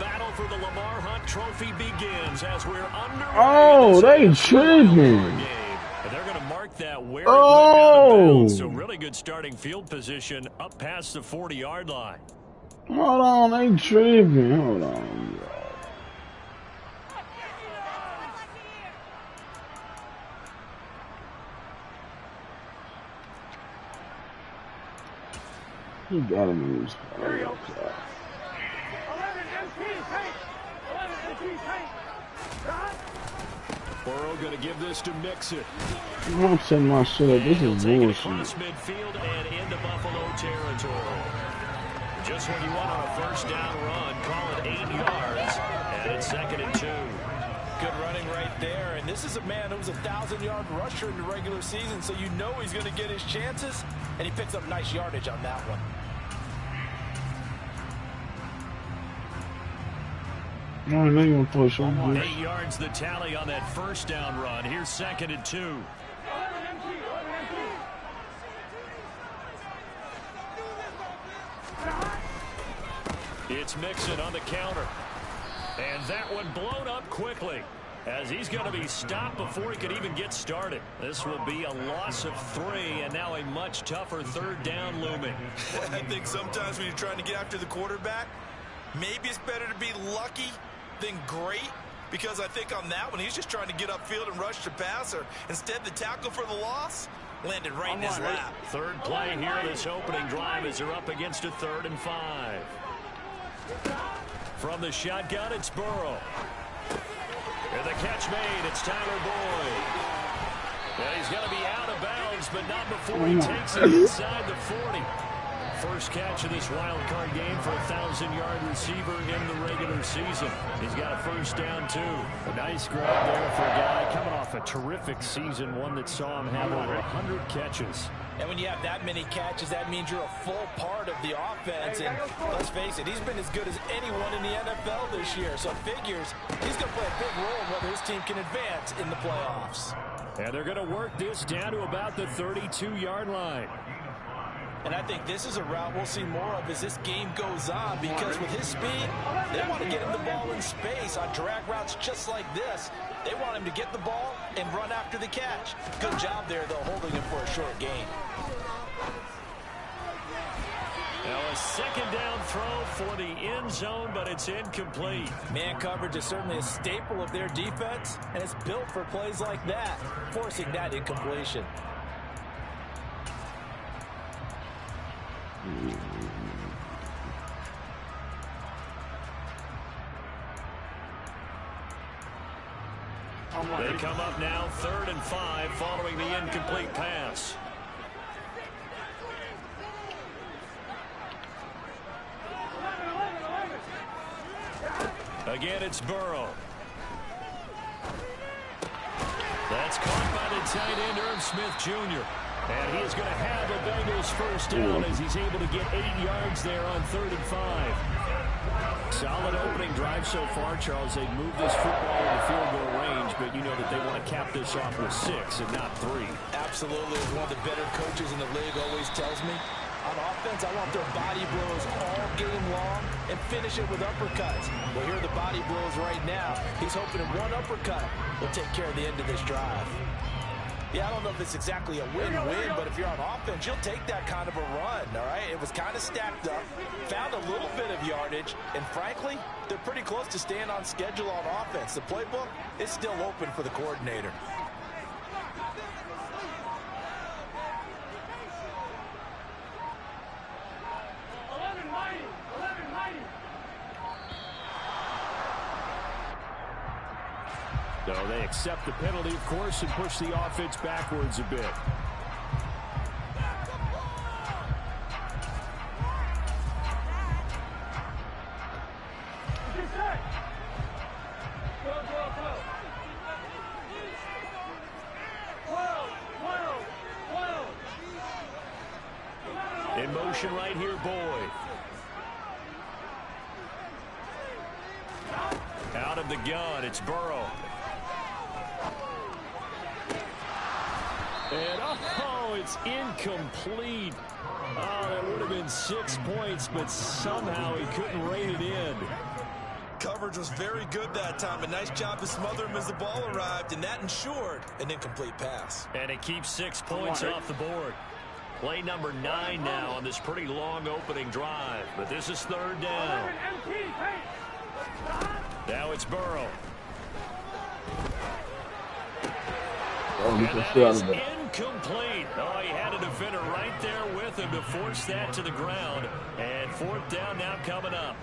battle for the Lamar Hunt Trophy begins as we're underway. Oh, they tripping. They're going to mark that where it went out of bounds. So really good starting field position up past the 40-yard line. Hold on, they tripping. Hold on. He gotta lose. Burrow going to give this to Mixon. I'm setting my shit up. This is bullshit. Across midfield and into Buffalo territory. Just when you want on a first down run, call it 8 yards, and it's 2nd and 2. Good running right there, and this is a man who was a 1,000-yard rusher in the regular season, so you know he's going to get his chances, and he picks up nice yardage on that one. No, they gonna push on 8 yards the tally on that first down run. Here's 2nd and 2. It's Mixon on the counter. And that one blown up quickly as he's going to be stopped before he could even get started. This will be a loss of 3 and now a much tougher 3rd down looming. I think sometimes when you're trying to get after the quarterback, maybe it's better to be lucky than great, because I think on that one he's just trying to get upfield and rush the passer. Instead, the tackle for the loss landed right in his lap. 3rd play here this opening drive as they're up against a 3rd and 5. From the shotgun, it's Burrow. And the catch made. It's Tyler Boyd. And he's going to be out of bounds, but not before he takes it inside the 40. First catch of this wild card game for a 1,000-yard receiver in the regular season. He's got a first down, too. A nice grab there for a guy coming off a terrific season, one that saw him have over 100 catches. And when you have that many catches, that means you're a full part of the offense. And let's face it, he's been as good as anyone in the NFL this year. So it figures he's going to play a big role in whether his team can advance in the playoffs. And they're going to work this down to about the 32-yard line. And I think this is a route we'll see more of as this game goes on, because with his speed, they want to get him the ball in space on drag routes just like this. They want him to get the ball and run after the catch. Good job there, though, holding him for a short gain. Now a 2nd down throw for the end zone, but it's incomplete. Man coverage is certainly a staple of their defense, and it's built for plays like that, forcing that incompletion. They come up now 3rd and 5 following the incomplete pass. Again, it's Burrow. That's caught by the tight end, Irv Smith Jr. And he is going to have a Bengals first down as he's able to get 8 yards there on 3rd and 5. Solid opening drive so far, Charles. They've moved this football into field goal range, but you know that they want to cap this off with 6 and not 3. Absolutely. As one of the better coaches in the league always tells me, on offense, I want their body blows all game long and finish it with uppercuts. Well, here are the body blows right now. He's hoping that one uppercut will take care of the end of this drive. Yeah, I don't know if it's exactly a win-win, but if you're on offense, you'll take that kind of a run, all right? It was kind of stacked up, found a little bit of yardage, and frankly, they're pretty close to staying on schedule on offense. The playbook is still open for the coordinator. So they accept the penalty, of course, and push the offense backwards a bit. In motion right here, Boyd. Out of the gun, it's Burrow. And, oh, it's incomplete. Oh, that would have been 6 points, but somehow he couldn't rein it in. coverage was very good that time. A nice job to smother him as the ball arrived, and that ensured an incomplete pass. And it keeps 6 points off the board. Play number 9 now on this pretty long opening drive. But this is 3rd down. Now it's Burrow. And that is incomplete. Oh, he had a defender right there with him to force that to the ground. And 4th down now coming up.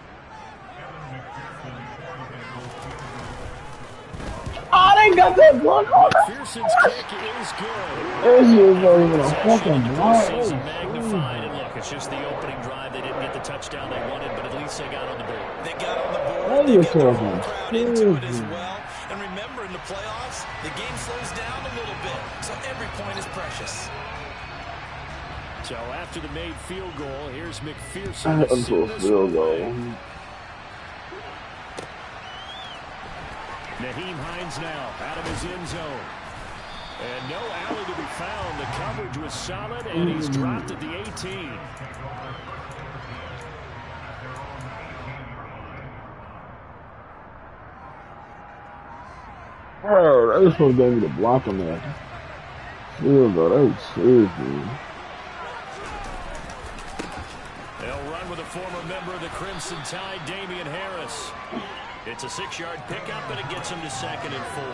Oh, they got that block on it. McPherson's kick is good. This is not even a fucking block. Magnified, and look, it's just the opening drive. They didn't get the touchdown they wanted, but at least they got on the board. They got on the board. They got the whole crowd into it as well. And remember, in the playoffs, the game slows down a little bit, so every point is precious. So after the made field goal, here's McPherson. Field goal. Naheem Hines now out of his end zone. And no alley to be found. The coverage was solid, and he's dropped at the 18. Oh, they just supposed to give me the block on that. Field goal, that was seriously. They'll run with a former member of the Crimson Tide, Damian Harris. It's a 6-yard pickup, and it gets him to 2nd and 4.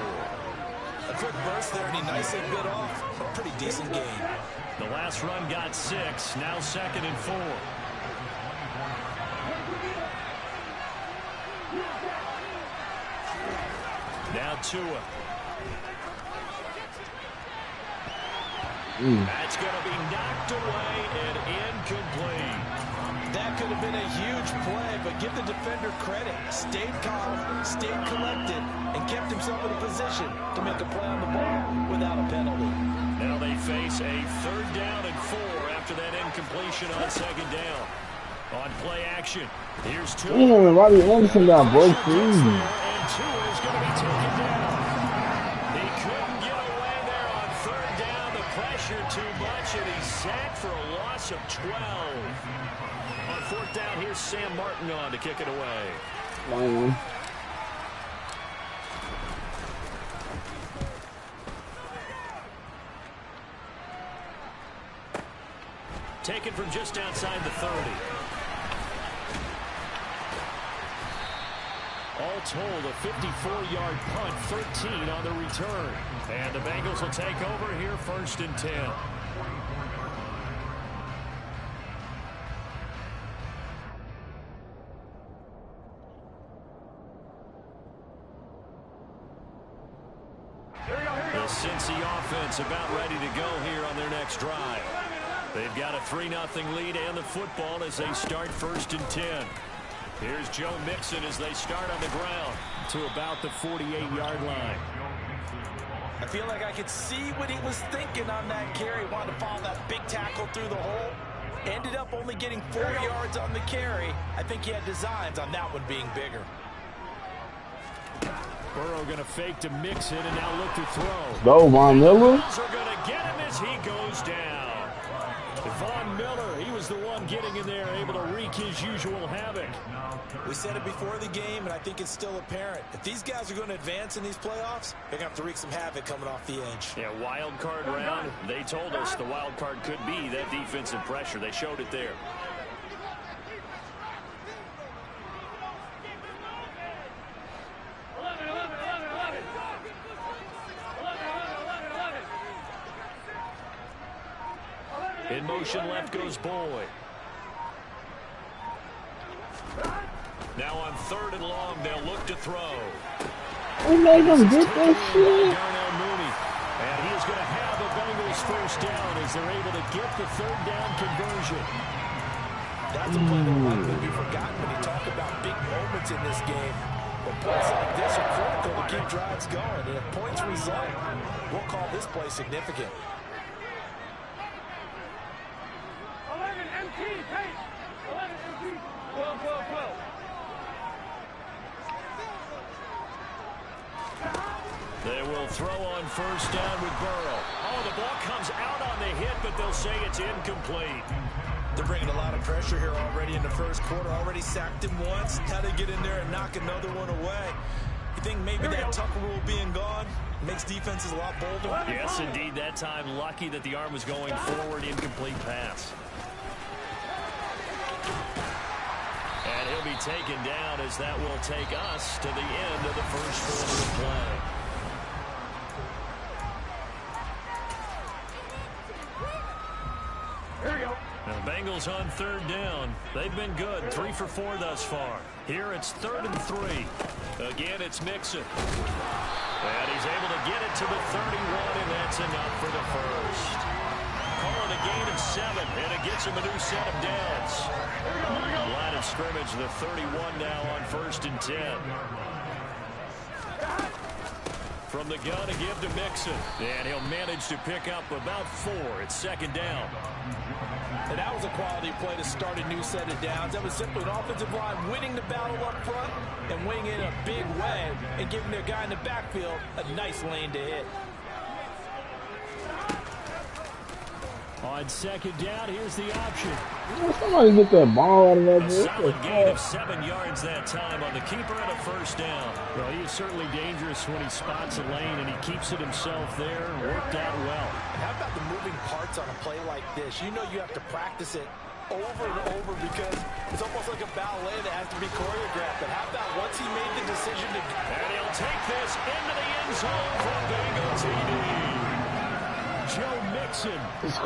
A quick burst there, and he nicely bit off a pretty decent gain. The last run got 6, now 2nd and 4. Now Tua. That's going to be knocked away and incomplete. That could have been a huge play, but give the defender credit. Stayed calm, stayed collected, and kept himself in a position to make a play on the ball without a penalty. Now they face a 3rd down and 4 after that incompletion on 2nd down. On play action, here's Tua. Damn, Robbie Anderson got broke free. And Tua is going to be taken down. He couldn't get away there on 3rd down. The pressure too much, and he's sacked for a loss of 12. On 4th down, here's Sam Martin on to kick it away. Taken from just outside the 30. All told, a 54-yard punt, 13 on the return. And the Bengals will take over here 1st and 10. The Cincy offense about ready to go here on their next drive. They've got a 3-0 lead and the football as they start 1st and 10. Here's Joe Mixon as they start on the ground to about the 48-yard line. I feel like I could see what he was thinking on that carry. Wanted to follow that big tackle through the hole. Ended up only getting 4 yards on the carry. I think he had designs on that one being bigger. Burrow going to fake to Mixon and now look to throw. No, Von Miller. Bills are going to get him as he goes down. Von Miller, he was the one getting in there, able to wreak his usual havoc. We said it before the game, and I think it's still apparent. If these guys are going to advance in these playoffs, they're going to have to wreak some havoc coming off the edge. Yeah, wild card round. They told us the wild card could be that defensive pressure. They showed it there. In motion, left goes Boyd. Now on 3rd and long, they'll look to throw. Who made them get that shit? And he is going to have the Bengals 1st down as they're able to get the 3rd down conversion. That's a play that might be forgotten when you talk about big moments in this game. But plays like this are critical to keep drives going. And if points result, we'll call this play significant. 11 MT, pace. 11 MT. 12, 12, 12. They will throw on 1st down with Burrow. Oh, the ball comes out on the hit, but they'll say it's incomplete. They're bringing a lot of pressure here already in the first quarter. Already sacked him once. Now they get in there and knock another one away. You think maybe that Tucker rule being gone makes defenses a lot bolder? Yes, indeed. That time, lucky that the arm was going forward. Incomplete pass. And he'll be taken down as that will take us to the end of the first quarter of play. Here we go. Now, the Bengals on third down. They've been good. 3 for 4 thus far. Here it's 3rd and 3. Again, it's Mixon. And he's able to get it to the 31, and that's enough for the first. Calling a gain of 7, and it gets him a new set of downs. Line of scrimmage, the 31 now on 1st and 10. From the gun to give to Mixon. And he'll manage to pick up about 4. It's 2nd down. And that was a quality play to start a new set of downs. That was simply an offensive line winning the battle up front and winning it in a big way and giving their guy in the backfield a nice lane to hit. On 2nd down, here's the option. Somebody get that ball out of that. A solid gain of 7 yards that time on the keeper and a 1st down. Well, he is certainly dangerous when he spots a lane, and he keeps it himself there. Worked out well. How about the moving parts on a play like this? You know you have to practice it over and over because it's almost like a ballet that has to be choreographed. But how about once he made the decision to... And he'll take this into the end zone for Bengal TD. Joe Mixon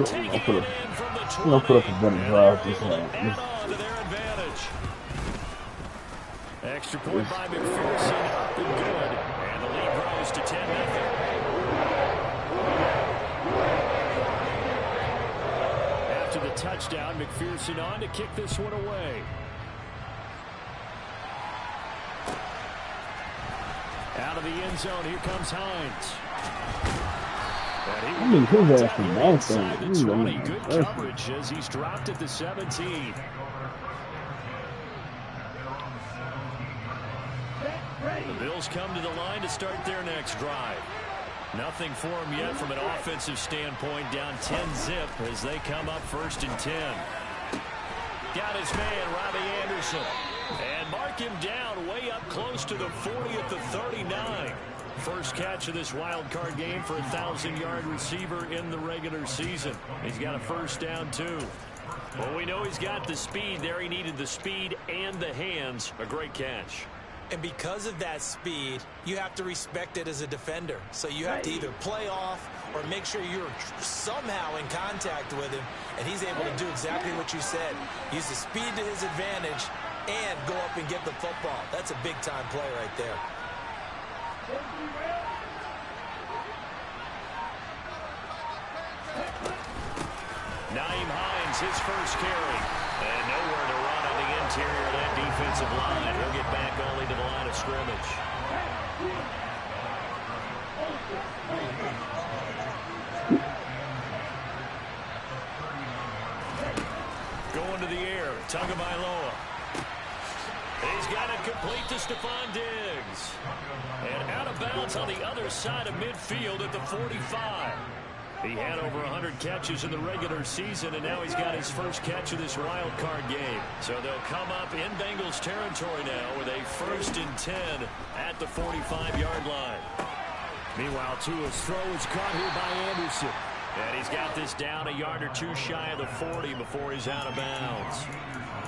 taking it in from the 20. I'll put up a better drive this time. Add on to their advantage. Extra point by McPherson. Up and good. And the lead grows to 10-0. After the touchdown, McPherson on to kick this one away. Out of the end zone, here comes Hines. I mean, his ass is back there. 20. Good coverage as he's dropped at the 17. The Bills come to the line to start their next drive. Nothing for him yet from an offensive standpoint. Down 10-zip as they come up 1st and 10. Got his man, Robbie Anderson. And mark him down way up close to the 40 at the 39. First catch of this wild card game for a 1,000-yard receiver in the regular season. He's got a 1st down, too. Well, we know he's got the speed there. He needed the speed and the hands. A great catch. And because of that speed, you have to respect it as a defender. So you have to either play off or make sure you're somehow in contact with him. And he's able to do exactly what you said. Use the speed to his advantage and go up and get the football. That's a big-time play right there. Nyheim Hines, his first carry. And nowhere to run on the interior of that defensive line. He'll get back only to the line of scrimmage. Going to the air, Tagovailoa. He's got it complete to Stephon Diggs. And out of bounds on the other side of midfield at the 45. He had over 100 catches in the regular season, and now he's got his first catch of this wild card game. So they'll come up in Bengals territory now with a 1st and 10 at the 45-yard line. Meanwhile, Tua's throw is caught here by Anderson. And he's got this down a yard or 2 shy of the 40 before he's out of bounds.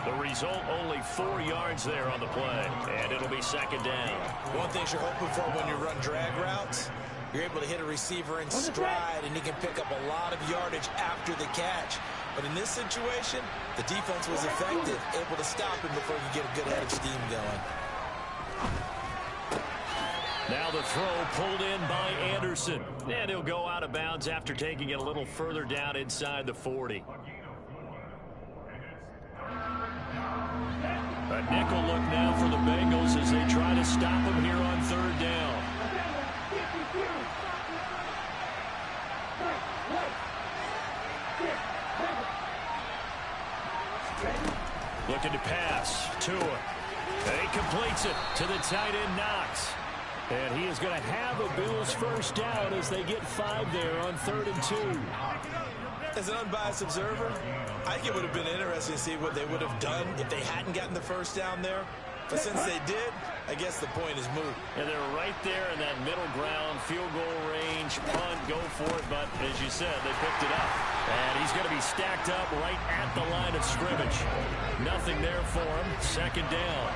The result, only 4 yards there on the play, and it'll be 2nd down. One thing you're hoping for when you run drag routes, you're able to hit a receiver in stride, and he can pick up a lot of yardage after the catch. But in this situation, the defense was effective, able to stop him before you get a good head of steam going. Now the throw pulled in by Anderson. And he'll go out of bounds after taking it a little further down inside the 40. A nickel look now for the Bengals as they try to stop him here on 3rd down. Looking to pass. Tua. And he completes it to the tight end, Knox. And he is going to have a Bills 1st down as they get 5 there on 3rd and 2. As an unbiased observer, I think it would have been interesting to see what they would have done if they hadn't gotten the first down there. But since they did, I guess the point is moot. And they're right there in that middle ground, field goal range, punt, go for it. But as you said, they picked it up. And he's going to be stacked up right at the line of scrimmage. Nothing there for him. Second down.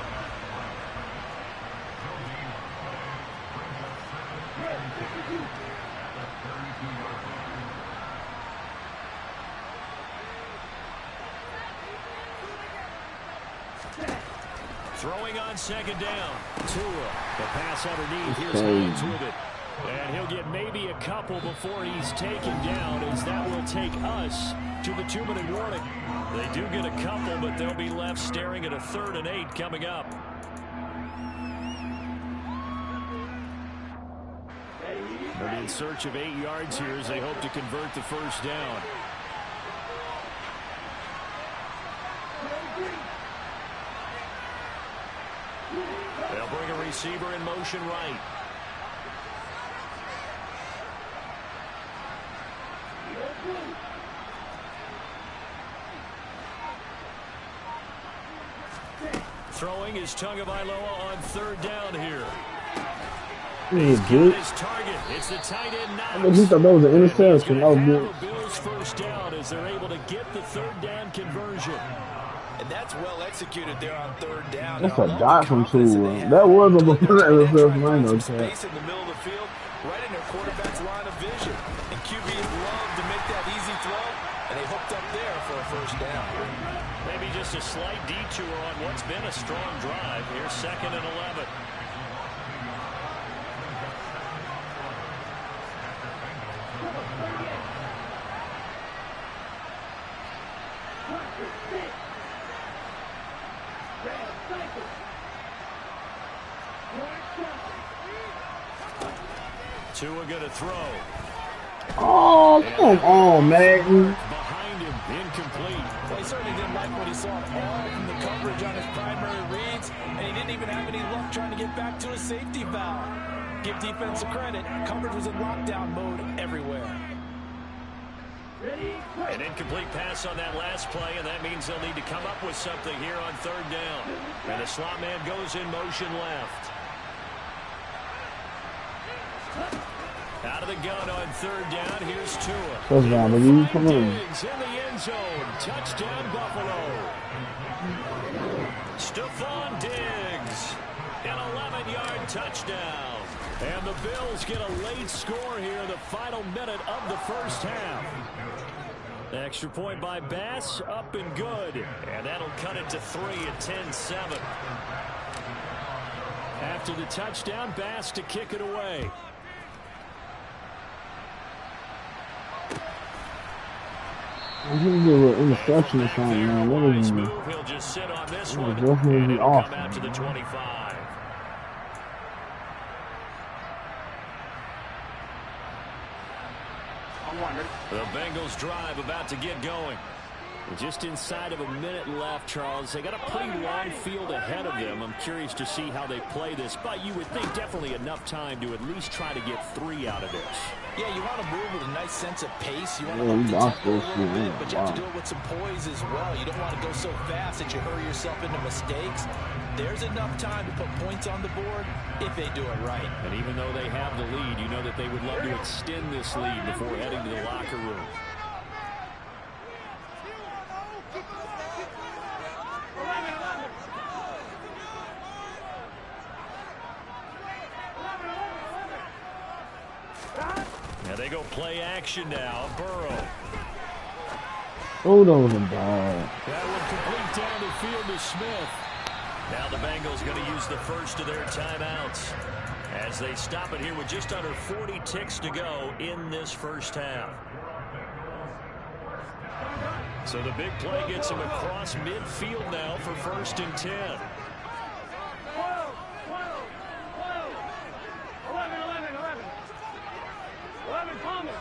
Throwing on second down. Tua. The pass underneath. Here's Hines with it. And he'll get maybe a couple before he's taken down, as that will take us to the 2-minute warning. They do get a couple, but they'll be left staring at a 3rd and 8 coming up. They'll be in search of 8 yards here as they hope to convert the first down. They'll bring a receiver in motion right. Throwing is Tagovailoa on 3rd down here. He's got his target. It's the tight end now. He thought that was an interception. That was good. Bills first down as they're able to get the 3rd down conversion. And that's well executed there on 3rd down. That's a dot from 2. That was a interception. I know space in the middle of the field, right in their quarterback's line of vision. And QBs love to make that easy throw, and they hooked up there for a first down. Maybe just a slight detour on what's been a strong drive. Here's 2nd and 11. Tua going to throw. Oh, come on, man. Behind him, incomplete. Well, he certainly didn't like what he saw all from the coverage on his primary reads, and he didn't even have any luck trying to get back to his safety valve. Give defense a credit. Coverage was in lockdown mode everywhere. An incomplete pass on that last play, and that means they'll need to come up with something here on 3rd down. And the slot man goes in motion left. Out of the gun on 3rd down. Here's Tua. First down, baby. Come on. Diggs in the end zone. Touchdown, Buffalo. Stephon Diggs. An 11-yard touchdown. And the Bills get a late score here in the final minute of the first half. Extra point by Bass, up and good. And that'll cut it to 3 at 10-7. After the touchdown, Bass to kick it away. I think they were interception or something, man. What is move. He'll just sit on this one. And it'll come out to the 25. The Bengals drive about to get going. Just inside of a minute left, Charles. They got a pretty long field ahead of them. I'm curious to see how they play this, but you would think definitely enough time to at least try to get 3 out of this. Yeah, you want to move with a nice sense of pace. You want to up the tempo a little bit, but you have to do it with some poise as well. You don't want to go so fast that you hurry yourself into mistakes. There's enough time to put points on the board if they do it right. And even though they have the lead, you know that they would love to extend this lead before heading to the locker room. Now they go play action now. Burrow. Hold on the ball. That one complete down the field to Smith. Now the Bengals going to use the first of their timeouts as they stop it here with just under 40 ticks to go in this first half. So the big play gets him across midfield now for 1st and 10. 11 coming.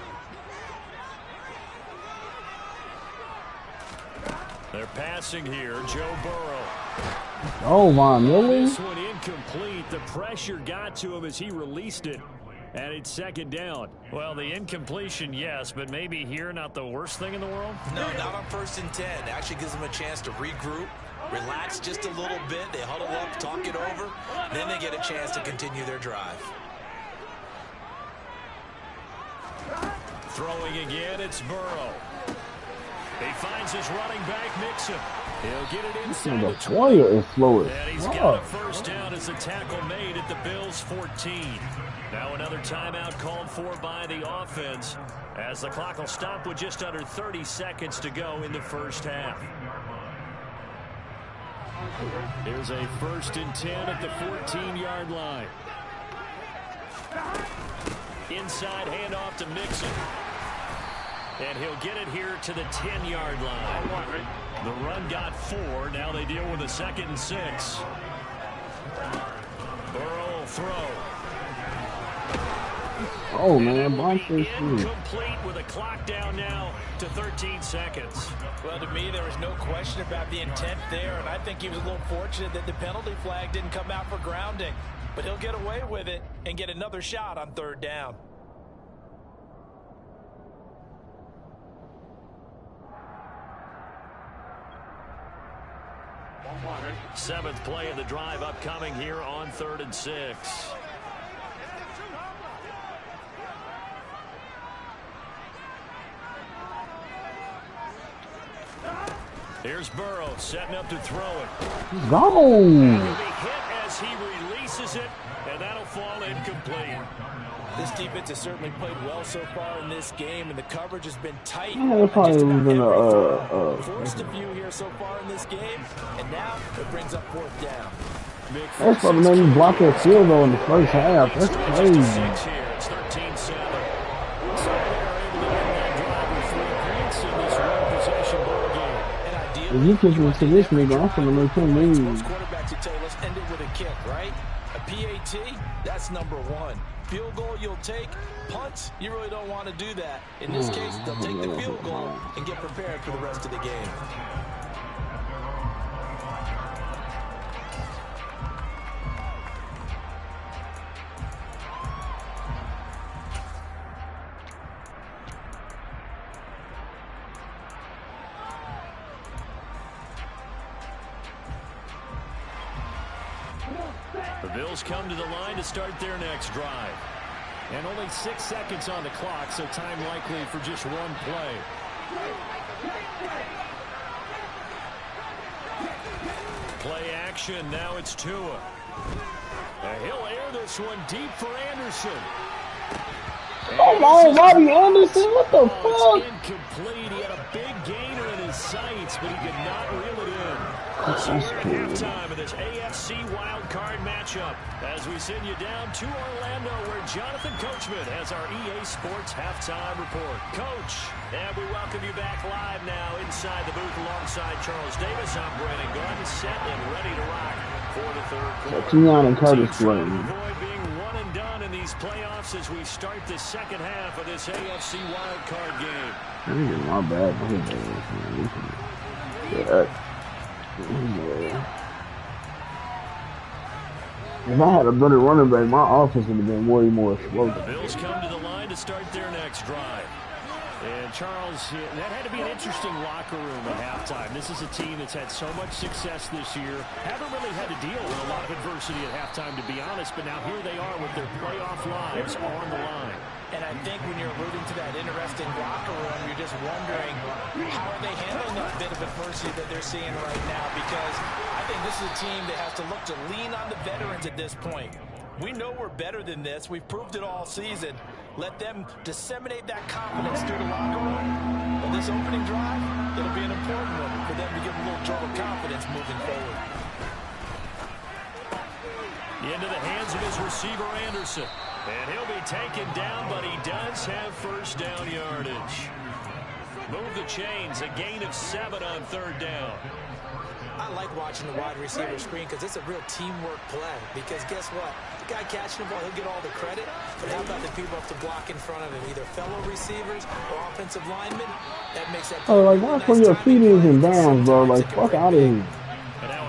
They're passing here. Joe Burrow. Oh, my, really? This one incomplete. The pressure got to him as he released it. And it's second down. Well, the incompletion, yes, but maybe here not the worst thing in the world? No, not on 1st and 10. Actually gives them a chance to regroup, relax just a little bit. They huddle up, talk it over. Then they get a chance to continue their drive. Throwing again, it's Burrow. He finds his running back, Mixon. He'll get it inside the 20. Is slow as And he's got a first down as the tackle made at the Bills' 14. Now another timeout called for by the offense as the clock will stop with just under 30 seconds to go in the first half. Here's a 1st and 10 at the 14-yard line. Inside handoff to Mixon. And he'll get it here to the 10-yard line. The run got 4. Now they deal with a 2nd and 6. Burrow will throw. Oh, man. Incomplete with a clock down now to 13 seconds. Well, to me, there was no question about the intent there, and I think he was a little fortunate that the penalty flag didn't come out for grounding. But he'll get away with it and get another shot on 3rd down. Seventh play of the drive upcoming here on 3rd and 6. Here's Burrow setting up to throw it. Go! He'll be hit as he releases it, and that'll fall incomplete. This defense has certainly played well so far in this game, and the coverage has been tight. Yeah, probably been forced a few here so far in this game, and now it brings up 4th down. That's what made me block that field goal in the first half. That's crazy. It's 13-7. So they are able to win that drive with 3 points in this one-possession ball game. And If ideally, you kick me to this nigga, I'm finna make him most leave. quarterbacks would tell you, let's end it with a kick, right? A PAT, that's number 1. Field goal you'll take. Punts, you really don't want to do that. In this case, they'll take the field goal and get prepared for the rest of the game. The Bills come to the line to start their next drive. And only 6 seconds on the clock, so time likely for just one play. Play action, now it's Tua. And he'll air this one deep for Anderson. Come on, Robbie Anderson, what the fuck? It's incomplete. He had a big gainer in his sights, but he could not reel it in. So we're at halftime of this AFC wildcard matchup as we send you down to Orlando where Jonathan Coachman has our EA Sports halftime report. Coach, and we welcome you back live now inside the booth alongside Charles Davis. I'm Brandon Gunn, set and ready to rock for the 3rd quarter. Keon and Curtis playing. Avoid being one and done in these playoffs as we start the 2nd half of this AFC wildcard game. My bad. Yeah. If I had a better running back, my offense would have been way more explosive. The Bills come to the line to start their next drive. And Charles, that had to be an interesting locker room at halftime. This is a team that's had so much success this year. Haven't really had to deal with a lot of adversity at halftime, to be honest, but now here they are with their playoff lives on the line. And I think when you're alluding to that interesting locker room, you're just wondering how are they handling that bit of adversity that they're seeing right now, because I think this is a team that has to look to lean on the veterans at this point. We know we're better than this. We've proved it all season. Let them disseminate that confidence through the locker room. On this opening drive, it'll be an important one for them to give a little jolt of confidence moving forward. Into the hands of his receiver, Anderson. And he'll be taken down, but he does have 1st down yardage. Move the chains, a gain of 7 on 3rd down. I like watching the wide receiver screen because it's a real teamwork play. Because guess what? The guy catching the ball, he'll get all the credit. But how about the people up to block in front of him, either fellow receivers or offensive linemen? That makes that. Oh, like, why put your feet in bounds, bro? Like, fuck out of here.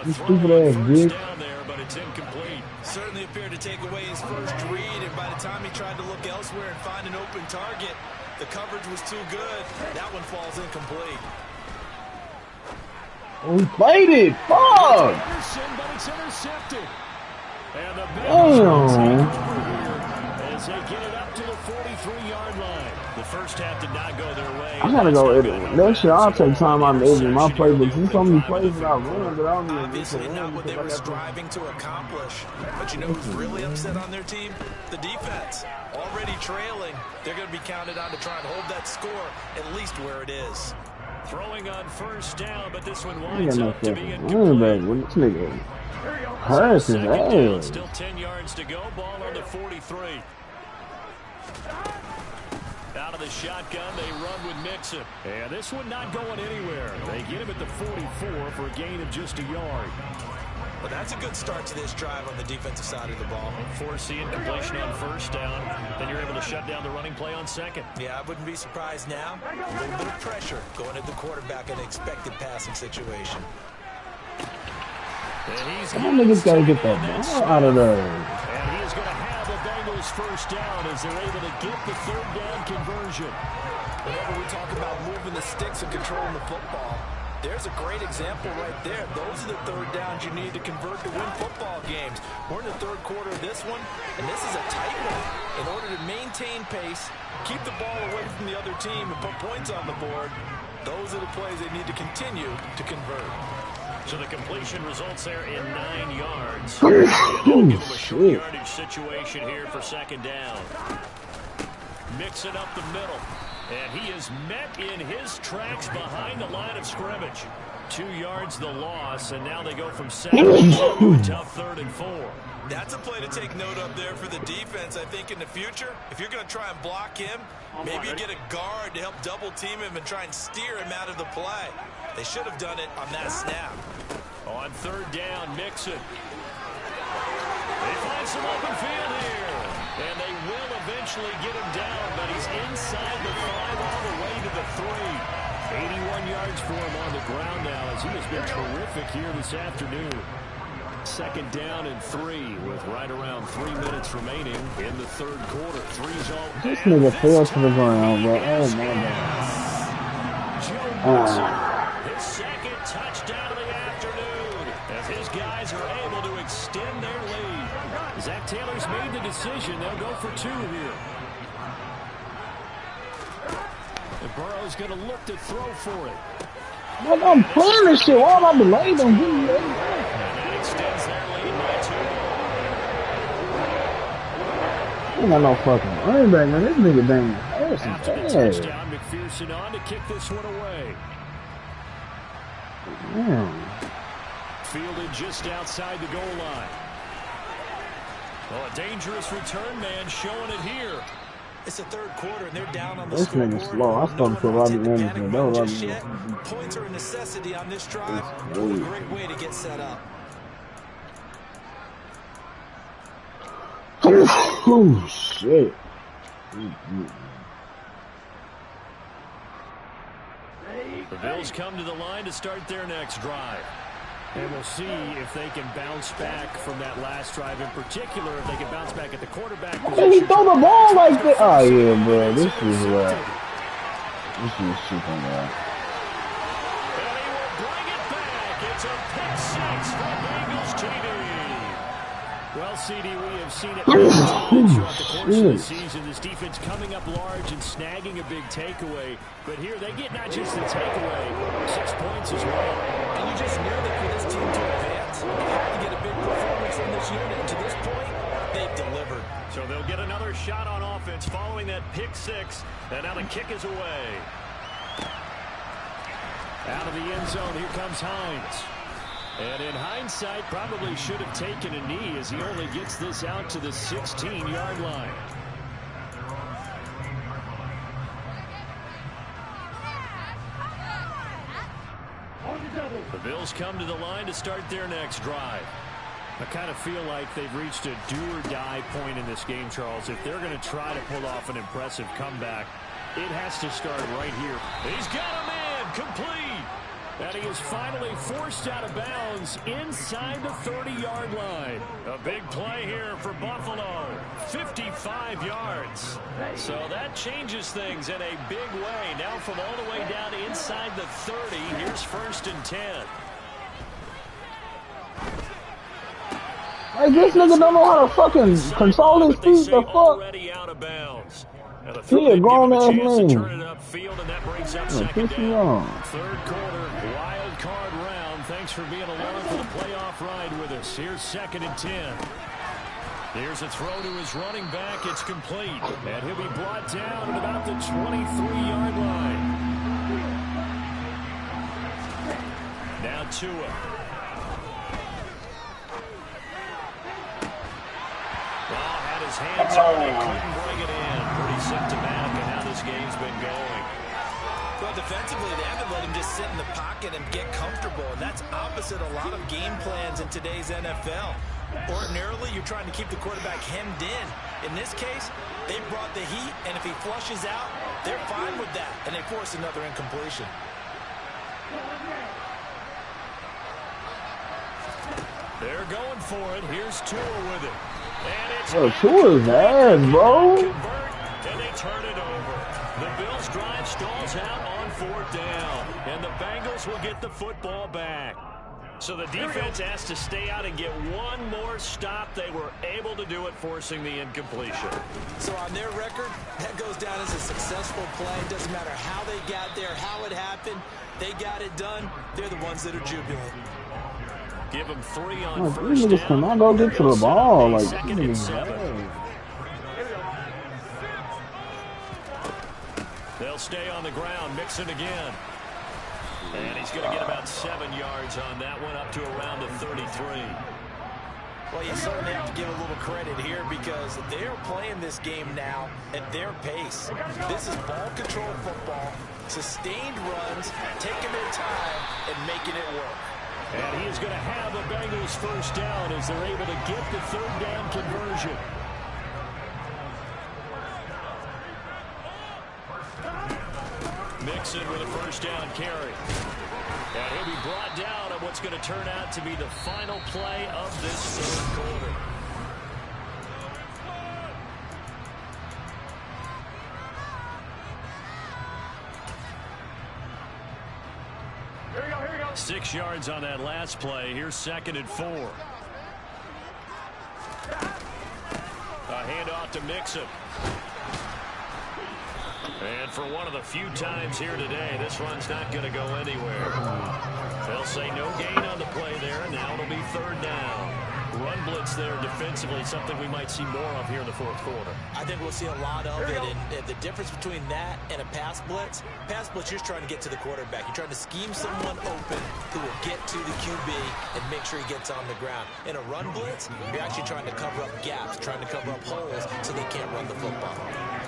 You stupid ass bitch. Down there, but it's incomplete. Certainly appeared to take away his first read, and by the time he tried to look elsewhere and find an open target, the coverage was too good. That one falls incomplete. Oh, he played it. Fuck. But it's intercepted. And the Bengals take over here as they get it up to the 43-yard line. The first half did not go their way. I gotta go edit. Next year, I'll take time out and edit my playbook. See so many plays that I run, but I don't even Obviously not what they were striving to accomplish. But you know who's really upset on their team? The defense. Already trailing. They're going to be counted on to try and hold that score at least where it is. Throwing on first down, but this one winds up to be incomplete. This nigga hurts his ass. Still 10 yards to go. Ball on the 43. Out of the shotgun, they run with Mixon. And this one not going anywhere. They get him at the 44 for a gain of just a yard. Well, that's a good start to this drive on the defensive side of the ball. Forcing completion on first down. Then you're able to shut down the running play on second. Yeah, I wouldn't be surprised now. A little bit of pressure going at the quarterback in an expected passing situation. That nigga's got to get that ball out of there. And he is going to have the Bengals first down as they're able to get the third down conversion. Whenever we talk about moving the sticks and controlling the football, there's a great example right there. Those are the third downs you need to convert to win football games. We're in the third quarter of this one, and this is a tight one. In order to maintain pace, keep the ball away from the other team, and put points on the board, those are the plays they need to continue to convert. So the completion results there in 9 yards. They'll give him a short yardage situation here for second down. Mix it up the middle. And he is met in his tracks behind the line of scrimmage. 2 yards the loss, and now they go from 7 to a tough 3rd and 4. That's a play to take note of there for the defense, I think, in the future. If you're going to try and block him, maybe you get a guard to help double team him and try and steer him out of the play. They should have done it on that snap. On 3rd down, Mixon. They find some open field here. And they will eventually get him down, but he's inside the 5 all the way to the 3. 81 yards for him on the ground now as he has been terrific here this afternoon. Second down and 3 with right around 3 minutes remaining in the third quarter. 3's all. This nigga fell to the ground, bro. Oh, my God. His second touchdown of the afternoon as his guys are able to extend their lead. Zach Taylor's made the decision. They'll go for 2 here. And Burrow's going to look to throw for it. Look, I'm playing this shit. Why am I delayed on getting ready? And that extends their lead by 2. I ain't got no fucking running back, man. This nigga dang Harrison. After the touchdown, McPherson on to kick this one away. Damn. Fielded just outside the goal line. Oh, a dangerous return man showing it here. It's the third quarter, and they're down on the this scoreboard. nigga's slow. I started to Robbie Anderson. That was Just yet. Points are a necessity on this drive. What a great way to get set up. Oh, shit. The Bills come to the line to start their next drive. And we'll see if they can bounce back from that last drive in particular, if they can bounce back at the quarterback position. He throw the ball like that. Oh, yeah, bro. This is this is super bad. And he will bring it back. It's a pick 6 for Bengals TV. Well, CD, we have seen it many times throughout the course of the season. This defense coming up large and snagging a big takeaway. But here they get not just the takeaway, 6 points as well. And you just knew that for this team to advance, they had to get a big performance from this unit. And to this point, they've delivered. So they'll get another shot on offense following that pick 6. And now the kick is away. Out of the end zone, here comes Hines. And in hindsight, probably should have taken a knee as he only gets this out to the 16-yard line. The Bills come to the line to start their next drive. I kind of feel like they've reached a do-or-die point in this game, Charles. If they're going to try to pull off an impressive comeback, it has to start right here. He's got a man complete. And he is finally forced out of bounds inside the 30-yard line. A big play here for Buffalo. 55 yards. So that changes things in a big way. Now from all the way down inside the 30, here's 1st and 10. Hey, this nigga don't know how to fucking control his feet. The fuck? Already out of bounds. He a grown ass man. Turn it upfield, and that brings up second down. Third quarter, wild card round. Thanks for being along for the playoff ride with us. Here's 2nd and 10. Here's a throw to his running back. It's complete. And he'll be brought down at about the 23-yard line. Now Tua. Well, had his hands on it, couldn't bring it in. Pretty symptomatic of how this game's been going. Well, defensively, they haven't let him just sit in the pocket and get comfortable, and that's opposite a lot of game plans in today's NFL. Ordinarily, you're trying to keep the quarterback hemmed in. In this case, they brought the heat, and if he flushes out, they're fine with that, and they force another incompletion. They're going for it. Here's Tua with it. And it's Tua's ass, bro. And they turn it over. The Bills' drive stalls out on 4th down. And the Bengals will get the football back. So the defense has to stay out and get one more stop. They were able to do it, forcing the incompletion. So on their record, that goes down as a successful play. Doesn't matter how they got there, how it happened. They got it done. They're the ones that are jubilant. Give them 3 on first these niggas down. cannot go get to the ball. Like, 2nd and 7. They'll stay on the ground. Mixon again. And he's going to get about 7 yards on that one, up to around the 33. Well, you certainly have to give a little credit here because they're playing this game now at their pace. This is ball control football, sustained runs, taking their time, and making it work. And he is going to have the Bengals first down as they're able to get the 3rd down conversion. Mixon with a first down carry. And he'll be brought down on what's going to turn out to be the final play of this 3rd quarter. Here we go, here we go. 6 yards on that last play. Here's 2nd and 4. A handoff to Mixon. And for one of the few times here today, this run's not going to go anywhere. They'll say no gain on the play there, and now it'll be 3rd down. Run blitz there defensively, something we might see more of here in the 4th quarter. I think we'll see a lot of it, and the difference between that and a pass blitz, you're just trying to get to the quarterback. You're trying to scheme someone open who will get to the QB and make sure he gets on the ground. In a run blitz, you're actually trying to cover up gaps, trying to cover up holes so they can't run the football.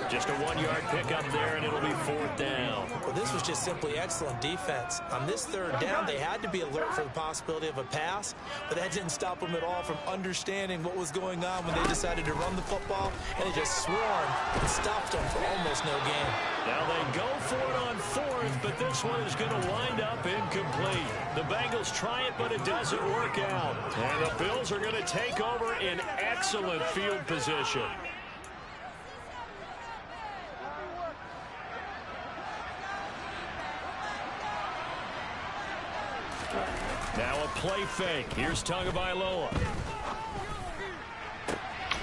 Just a 1-yard pickup there, and it'll be 4th down. Well, this was just simply excellent defense. On this 3rd down, they had to be alert for the possibility of a pass, but that didn't stop them at all from understanding what was going on when they decided to run the football, and they just swarmed and stopped them for almost no gain. Now they go for it on 4th, but this one is going to wind up incomplete. The Bengals try it, but it doesn't work out. And the Bills are going to take over in excellent field position. Now a play fake. Here's Tagovailoa.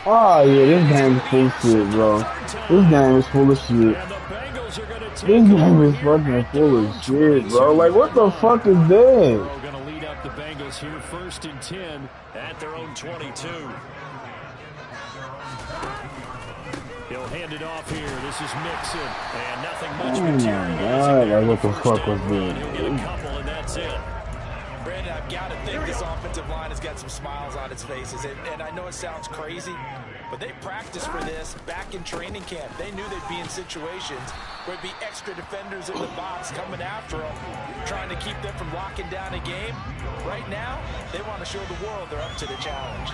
Oh, yeah, this game is full of shit, bro. This game is full of shit. This game is fucking full of shit, bro. Like, what the fuck is that? We're going to lead up the Bengals here, 1st and 10 at their own 22. He'll hand it off here. This is Mixon. And nothing much material. Oh, my God. Like, what the fuck was this? He'll get a couple, and that's it. Brandon, I've got to think this offensive line has got some smiles on its faces. And I know it sounds crazy, but they practiced for this back in training camp. They knew they'd be in situations where there'd be extra defenders in the box coming after them, trying to keep them from locking down a game. Right now, they want to show the world they're up to the challenge.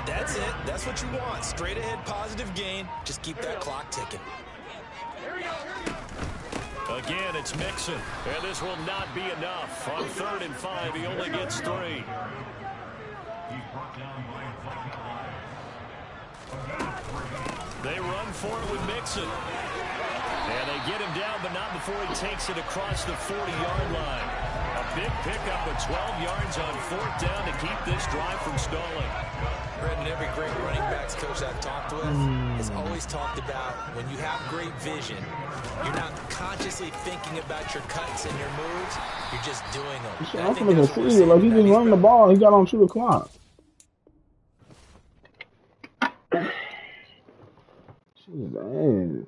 That's it. That's what you want. Straight ahead, positive gain. Just keep that clock ticking. A Again, it's Mixon. And this will not be enough. On 3rd and 5, he only gets 3. They run for it with Mixon. And they get him down, but not before he takes it across the 40-yard line. A big pickup of 12 yards on 4th down to keep this drive from stalling. Brendan, every great running backs coach I've talked with has always talked about when you have great vision, you're not consciously thinking about your cuts and your moves, you're just doing them. I'm gonna see it. Like, he just run the ball. He got on 2 o'clock. Jeez, man.